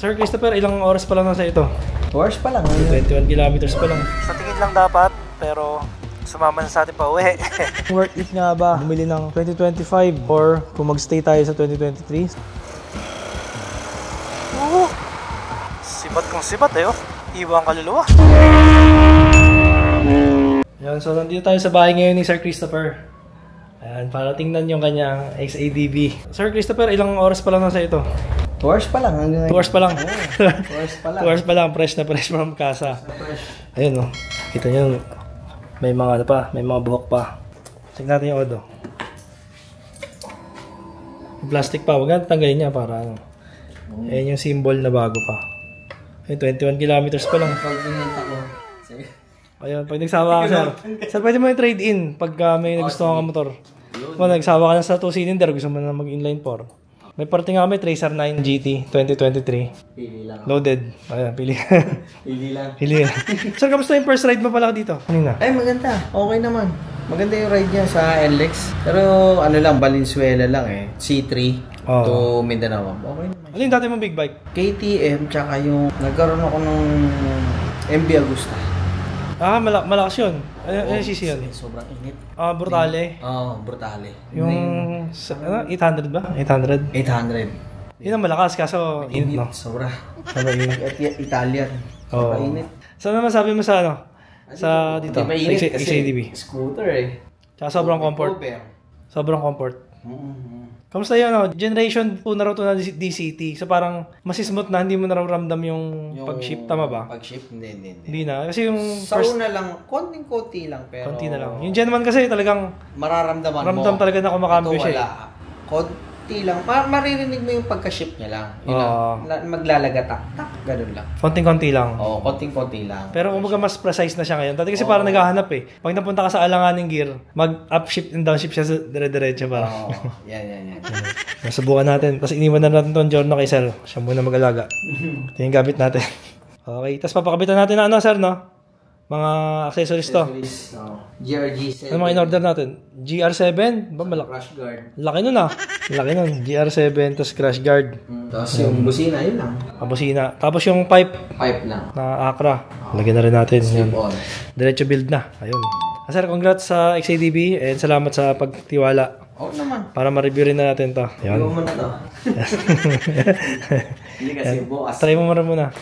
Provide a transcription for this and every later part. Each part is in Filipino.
Sir Christopher, ilang oras pa lang nasa ito? 2 hours pa lang. 21 kilometers pa lang. Sa tingin lang dapat, pero sumama na sa atin pa uwi. Worth it nga ba bumili ng 2025 or kung magstay tayo sa 2023? Sibat kong sibat eh oh. Iwang kaluluwa. Yan, so nandito tayo sa bahay ngayon ni Sir Christopher. Ayan, para tingnan yung kanyang XADB. Sir Christopher, ilang oras pa lang nasa ito? 2 hours pa lang. 2 hours pa lang. 2 hours pa lang. 2 hours pa lang, fresh na fresh from casa. Ayun oh, kita nyo, may mga ano pa, may mga buhok pa. Check natin yung odo. Yung plastic pa, huwag natin tanggalin niya para ano. Ayan yung symbol na bago pa. Ayun, 21 kilometers pa lang. Ayun, pag nagsawa ka sir. Sir, pwede mo yung trade-in pag may nagustuhan ka motor. Kung nagsawa ka na sa 2-cylinder, gusto mo na mag-inline 4. May parte nga kami, Tracer 9 GT 2023. Pili lang. Loaded. Ayan, pili. Pili lang. Pili. Sir, kamusta yung first ride mo pala dito? Kanina? Ay, maganda. Okay naman. Maganda yung ride niya sa NLEX. Pero ano lang, Valenzuela lang eh. C3 to Mindanao. Okay naman. Ano yung dati mong big bike? KTM, tsaka yung nagkaroon ako ng MB Agusta. Ah, malakas yun. Ano yung CC yun? Sobrang init. Ah, Brutale. Oo, Brutale. Yung, ano, 800 ba? 800? 800. Yun ang malakas, kaso init, no? Sobra. Sobra init. Italian. Sobra init. So, ano masabi mo sa, ano? Sa dito? Di ba init Sa kasi XADB? scooter eh. Tsaka sobrang comfort. Sobrang comfort. Kamusta yun, ano? Generation 2 na raw ito na DCT. So parang mas smooth na, hindi mo na raw ramdam yung pag-shift, tama ba? Pag-shift, hindi. Hindi na. Kasi yung sa una lang, konting-konti lang. Pero konti na lang. Yung Gen 1 kasi talagang mararamdaman mo. ramdam talaga na kumakambyo siya. Wala. Konti lang. Maririnig mo yung pagka-shift niya lang. Yun lang. Maglalaga tak, ganun lang. Konting-konti lang. Oo, konting-konti lang. Pero kumbaga mas precise na siya ngayon. Dati kasi parang naghahanap eh. Pag napunta ka sa alanganing gear, mag-upshift and downshift siya sa dire-diretso pa. Oo, yan. Subukan natin. Tapos iniwan na natin itong Giorno kay Sir. Siya muna mag-alaga. Ito yung gamit natin. Okay. Tapos papakabitan natin na ano, Sir, no? Mga accessories to. GRG7. Ano mga in-order natin? GR7? Ba, Crash guard. laki nun ah. Laki nun. GR7, tapos crash guard. Tapos yung busina, yun lang. Busina. Tapos yung pipe Pipe lang. na Acra. Lagyan na rin natin. Yan. On. Diretso build na. Ayun. Sir, congrats sa XADB and salamat sa pagtiwala. Oo naman. Para ma-review rin na natin to. Yan. Iwan mo na to. Hindi kasi bukas. Try mo muna.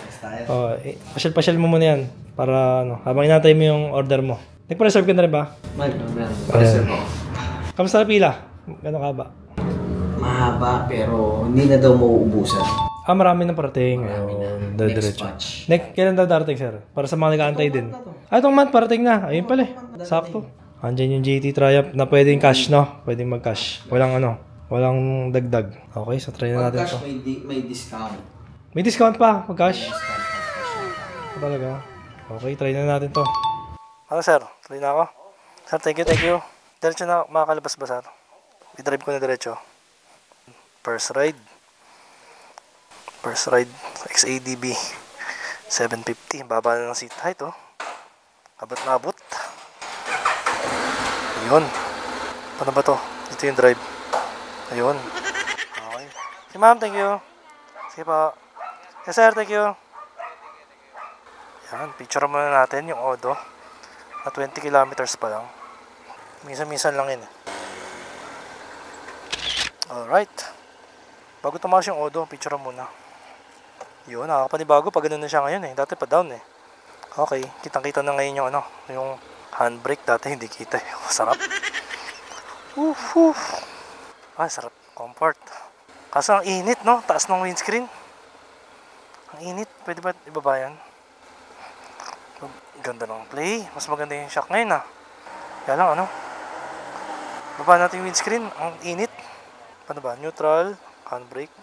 Oh, pasyal-pasyal mo muna yan. Para ano, habang inantay mo yung order mo. Nagpa-reserve ka na rin ba? Meron. Reserve ako. Kamusta na pila? Gano'n ka ba? Mahaba pero hindi na daw mauubusan. Ah, marami na parating. Marami na. Next batch. Kailan daw darating, sir? Para sa mga nag-aantay din. Itong month parating na. Ayun pala eh. Sakto. Andyan yung GT Triumph na pwedeng cash, no? Pwedeng mag-cash. Walang dagdag. Okay, so try na natin Pag-cash to. may discount. May discount pa pag-cash? Talaga? Okay, try na natin to. Ano, sir? Try na ako? Sir, thank you. Diretso na makakalabas ba, sir? I-drive ko na diretso. First ride XADB 750. Baba na ng seat height, oh. Abot na abot. Ayun. Paano ba to? Ito yung drive. Ayun. Okay. Si ma'am, thank you. Sige pa. Yes, sir, thank you. Yan, picture muna natin yung Odo. Na 20 kilometers pa lang. Minsan-minsan lang yun. Alright. Bago tumakas yung Odo, picture muna. Yun, nakakapanibago pag ganun na siya ngayon eh. Dati pa down eh. Okay, kitang-kita na ngayon yung ano, yung handbrake. Dati hindi kita eh. Sarap. Ah, sarap. Comfort. Kaso ang init, no? Taas ng windscreen. Ang init. Pwede ba ibaba yan? Ganda ng play. Mas maganda yung shock ngayon ah. Kaya lang ano. Baba natin yung windscreen. Ang init. Paano ba? Neutral. Handbrake.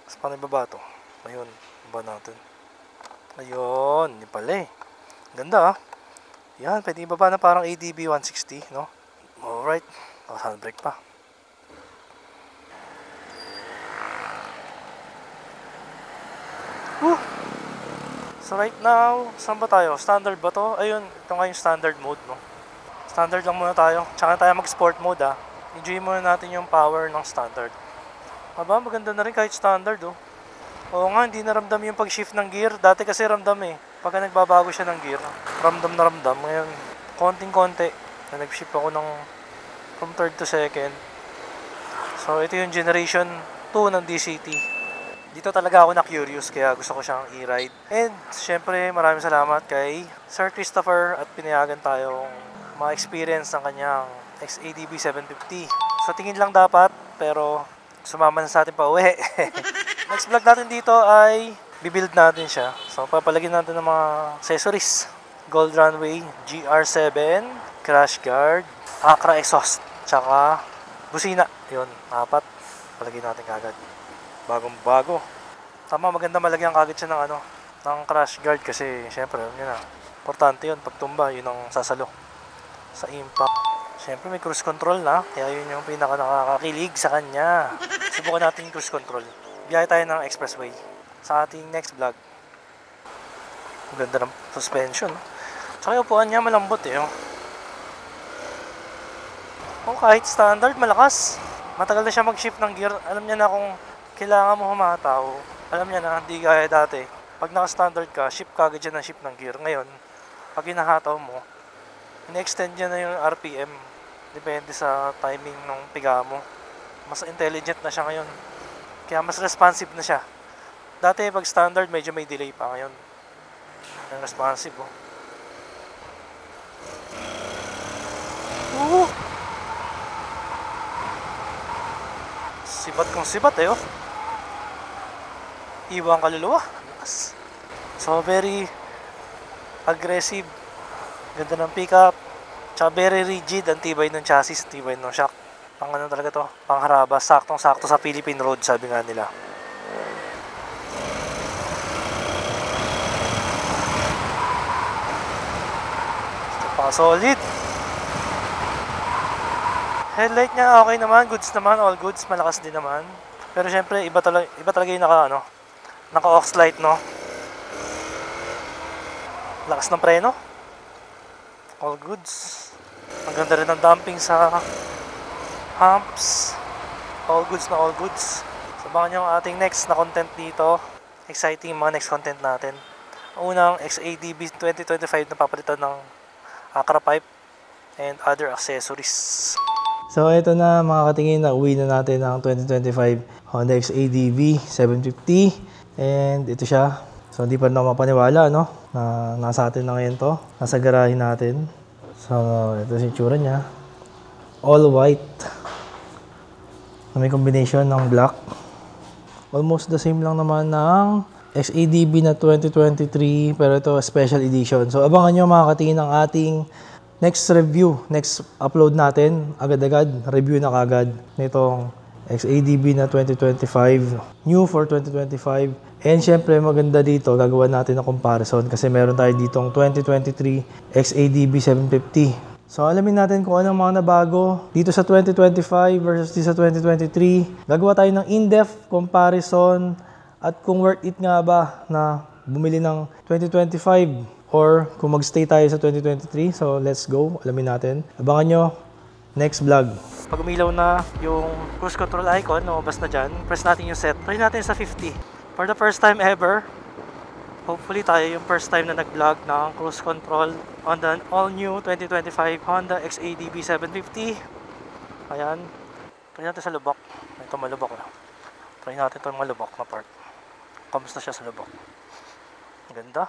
Tapos paano ibaba to? Ayun. Baba natin. Ayun. Hindi pala eh. Ganda ah. Yan. Pwede ibaba na parang ADB 160. No? Alright. Tapos handbrake pa. So right now, saan ba tayo? Standard ba to? Ayun, ito nga yung standard mode, no? Standard lang muna tayo. Tsaka tayo mag-sport mode, ah. Enjoy muna natin yung power ng standard. Aba, maganda na rin kahit standard, oh. Oo nga, hindi naramdam yung pag-shift ng gear. Dati kasi ramdam eh. Pagka nagbabago siya ng gear, ramdam na ramdam. Ngayon, konting-konti na nag-shift ako ng from third to second. So, ito yung generation 2 ng DCT. Dito talaga ako na-curious kaya gusto ko siyang i-ride. And, syempre, maraming salamat kay Sir Christopher at pinayagan tayong ma-experience ng kanyang XADV 750. So, tingin lang dapat, pero sumama na sa atin pa uwi. Next vlog natin dito ay bibuild natin siya. So, papalagyan natin ng mga accessories. Gold Runway, GR7, crash guard, Acra exhaust, tsaka busina. Yun, 4. Palagyan natin kagad. Bagong bago. Tama, maganda malagyan kagad siya ng ng crash guard kasi syempre, yun na. Importante yun, pag tumba, yun ang sasalo sa impact. Syempre may cruise control na, kaya yun yung pinaka nakakakilig sa kanya. Subukan natin yung cruise control. Biyahe tayo ng expressway sa ating next vlog. Ang ganda ng suspension. Tsaka yung upuan niya malambot eh. Kahit standard, malakas. Matagal na siya mag-shift ng gear. Alam niya na kung kailangan mo humataw. Alam niya na, hindi gaya dati. Pag naka-standard ka, shift ka agad siya ng shift ng gear. Ngayon, pag hinahataw mo, in-extend niya na yung RPM. Depende sa timing ng piga mo. Mas intelligent na siya ngayon. Kaya mas responsive na siya. Dati pag standard, medyo may delay pa ngayon. Ang responsive Sibat kong sibat Iwang kaluluwa. Yes. So very aggressive. Ganda ng pickup. Tsaka very rigid. Ang tibay ng chassis, tibay ng shock. Pang talaga to? Pang haraba. Saktong-sakto sa Philippine road, sabi nga nila. Pang solid. Headlight niya okay naman, goods naman, all goods, malakas din naman. Pero syempre iba talaga yung naka-aux light, no. Lakas ng preno. All goods. Ang ganda rin ng dumping sa humps. All goods na all goods. Sabahan niyo ang ating next na content dito. Exciting mga next content natin. Unang XADV 2025 na papalitan ng Acra pipe and other accessories. So ito na mga katingin, na uwi na natin ang 2025 Honda XADV 750 and ito siya. So hindi pa na mapaniwala na nasa atin na ngayon to, nasa garahe natin. So ito si itsura niya, all white na may combination ng black. Almost the same lang naman ng XADV na 2023 pero ito special edition. So abangan nyo mga katingin ang ating next review, next upload natin, agad-agad, review na kagad nitong XADV na 2025, new for 2025. And syempre maganda dito, gagawa natin ng comparison kasi meron tayo ditong 2023 XADV 750. So alamin natin kung anong mga nabago dito sa 2025 versus dito sa 2023. Gagawa tayo ng in-depth comparison at kung worth it nga ba na bumili ng 2025 or kung magstay tayo sa 2023. So, let's go. Alamin natin. Abangan nyo next vlog. Pag umilaw na yung cruise control icon, lumabas na dyan, press natin yung set. Try natin sa 50. For the first time ever, hopefully tayo yung first time na nag-vlog ng cruise control on the all-new 2025 Honda XADV 750. Ayan. Try natin sa lubak. Ito malubak na. Try natin itong malubak na part. Kamusta siya sa lubak? Ganda.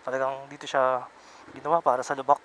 Talagang dito siya ginawa para sa lubak.